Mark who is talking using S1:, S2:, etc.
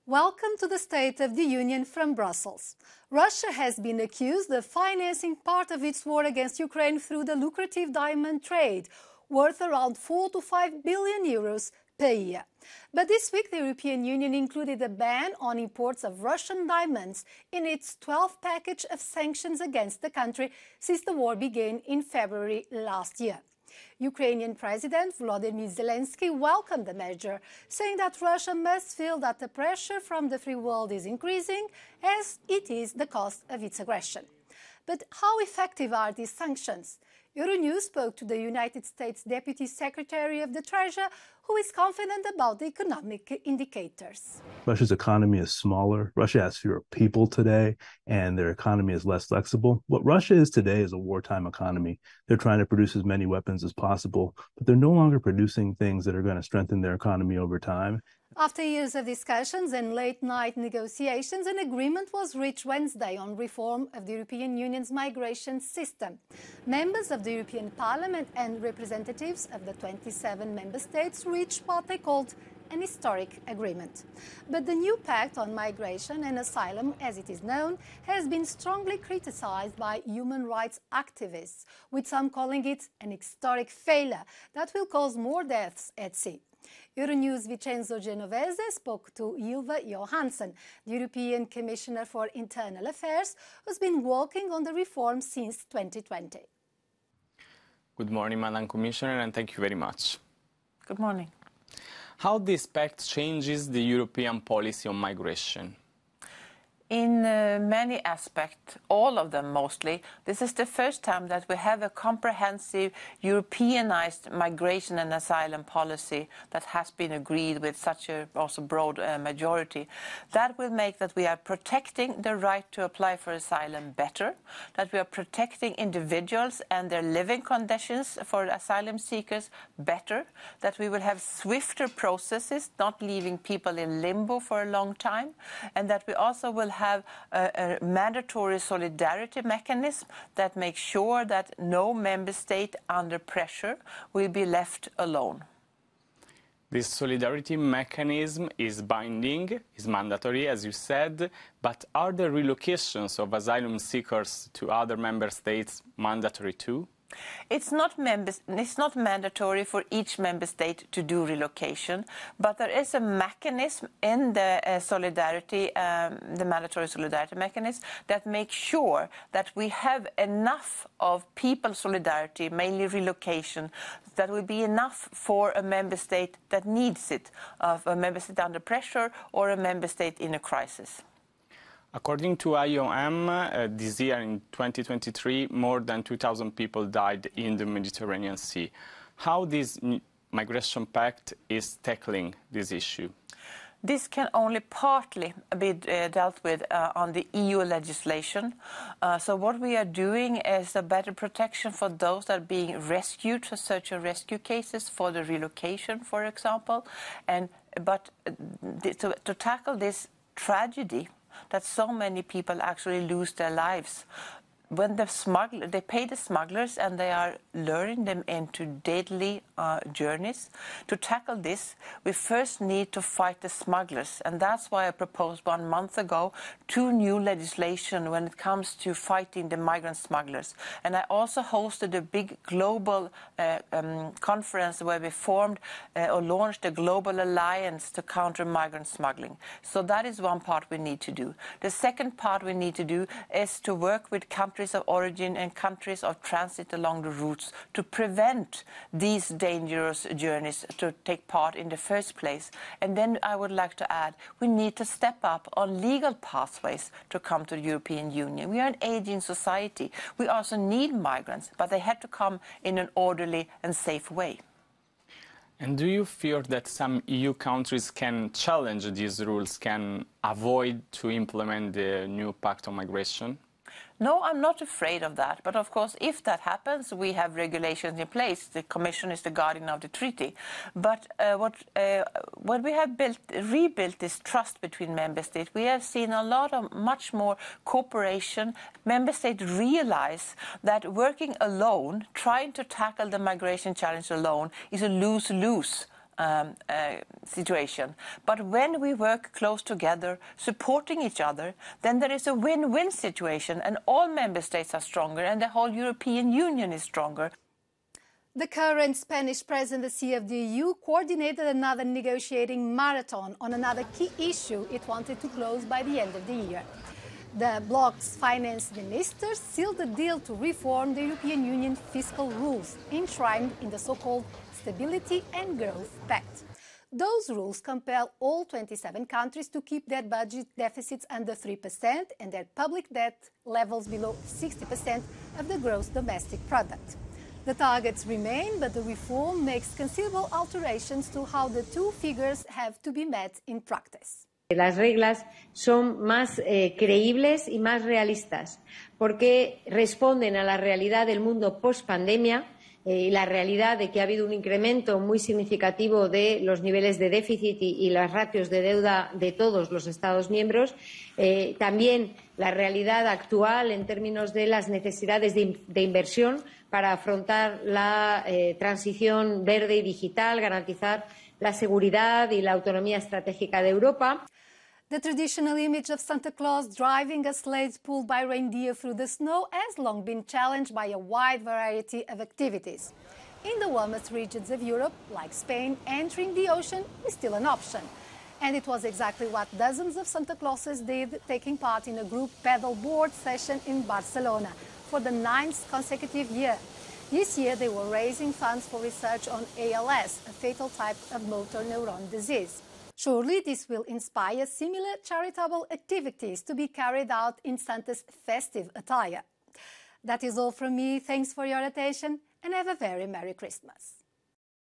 S1: Welcome to the State of the Union from Brussels. Russia has been accused of financing part of its war against Ukraine through the lucrative diamond trade, worth around 4 to 5 billion euros per year. But this week, the European Union included a ban on imports of Russian diamonds in its 12th package of sanctions against the country since the war began in February last year. Ukrainian President Volodymyr Zelensky welcomed the measure, saying that Russia must feel that the pressure from the free world is increasing, as it is the cost of its aggression. But how effective are these sanctions? Euronews spoke to the United States Deputy Secretary of the Treasury, who is confident about the economic indicators.
S2: Russia's economy is smaller. Russia has fewer people today, and their economy is less flexible. What Russia is today is a wartime economy. They're trying to produce as many weapons as possible, but they're no longer producing things that are going to strengthen their economy over time.
S1: After years of discussions and late-night negotiations, an agreement was reached Wednesday on reform of the European Union's migration system. Members of the European Parliament and representatives of the 27 member states reached what they called an historic agreement. But the new pact on migration and asylum, as it is known, has been strongly criticized by human rights activists, with some calling it an historic failure that will cause more deaths at sea. Euronews' Vincenzo Genovese spoke to Ylva Johansson, the European Commissioner for Internal Affairs, who's been working on the reform since 2020.
S3: Good morning, Madam Commissioner, and thank you very much.
S4: Good morning.
S3: How this pact changes the European policy on migration?
S4: In many aspects, all of them mostly, this is the first time that we have a comprehensive Europeanized migration and asylum policy that has been agreed with such a also broad majority. That will make that we are protecting the right to apply for asylum better, that we are protecting individuals and their living conditions for asylum seekers better, that we will have swifter processes, not leaving people in limbo for a long time, and that we also will have a mandatory solidarity mechanism that makes sure that no member state under pressure will be left alone.
S3: This solidarity mechanism is binding, is mandatory, as you said, but are the relocations of asylum seekers to other member states mandatory too?
S4: It's not mandatory for each member state to do relocation, but there is a mechanism in the the mandatory solidarity mechanism that makes sure that we have enough of people solidarity, mainly relocation, that will be enough for a member state that needs it, of a member state under pressure or a member state in a crisis.
S3: According to IOM, this year in 2023, more than 2,000 people died in the Mediterranean Sea. How this migration pact is tackling this issue?
S4: This can only partly be dealt with on the EU legislation. So what we are doing is a better protection for those that are being rescued, for search and rescue cases, for the relocation, for example. But to tackle this tragedy, that so many people actually lose their lives. When they pay the smugglers and they are luring them into deadly journeys. To tackle this, we first need to fight the smugglers. And that's why I proposed 1 month ago 2 new legislation when it comes to fighting the migrant smugglers. And I also hosted a big global conference where we formed or launched a global alliance to counter migrant smuggling. So that is one part we need to do. The second part we need to do is to work with countries of origin and countries of transit along the routes to prevent these dangerous journeys to take part in the first place. And then I would like to add, we need to step up on legal pathways to come to the European Union. We are an aging society. We also need migrants, but they have to come in an orderly and safe way.
S3: And do you fear that some EU countries can challenge these rules, can avoid to implement the new pact on migration?
S4: No, I'm not afraid of that. But of course, if that happens, we have regulations in place. The Commission is the guardian of the treaty. But when we have rebuilt this trust between member states, we have seen a lot of much more cooperation. Member states realize that working alone, trying to tackle the migration challenge alone, is a lose-lose. situation. But when we work close together, supporting each other, then there is a win-win situation, and all member states are stronger, and the whole European Union is stronger.
S1: The current Spanish presidency of the EU coordinated another negotiating marathon on another key issue it wanted to close by the end of the year. The bloc's finance ministers sealed a deal to reform the European Union fiscal rules enshrined in the so-called Stability and Growth Pact. Those rules compel all 27 countries to keep their budget deficits under 3% and their public debt levels below 60% of the gross domestic product. The targets remain, but the reform makes considerable alterations to how the two figures have to be met in practice.
S5: Las reglas son más creíbles y más realistas porque responden a la realidad del mundo post-pandemia y la realidad de que ha habido un incremento muy significativo de los niveles de déficit y las ratios de deuda de todos los Estados miembros. También la realidad actual en términos de las necesidades de inversión para afrontar la transición verde y digital, garantizar la seguridad y la autonomía estratégica de Europa.
S1: The traditional image of Santa Claus driving a sleigh pulled by reindeer through the snow has long been challenged by a wide variety of activities. In the warmest regions of Europe, like Spain, entering the ocean is still an option. And it was exactly what dozens of Santa Clauses did, taking part in a group paddleboard session in Barcelona for the 9th consecutive year. This year they were raising funds for research on ALS, a fatal type of motor neuron disease. Surely this will inspire similar charitable activities to be carried out in Santa's festive attire. That is all from me. Thanks for your attention and have a very Merry Christmas.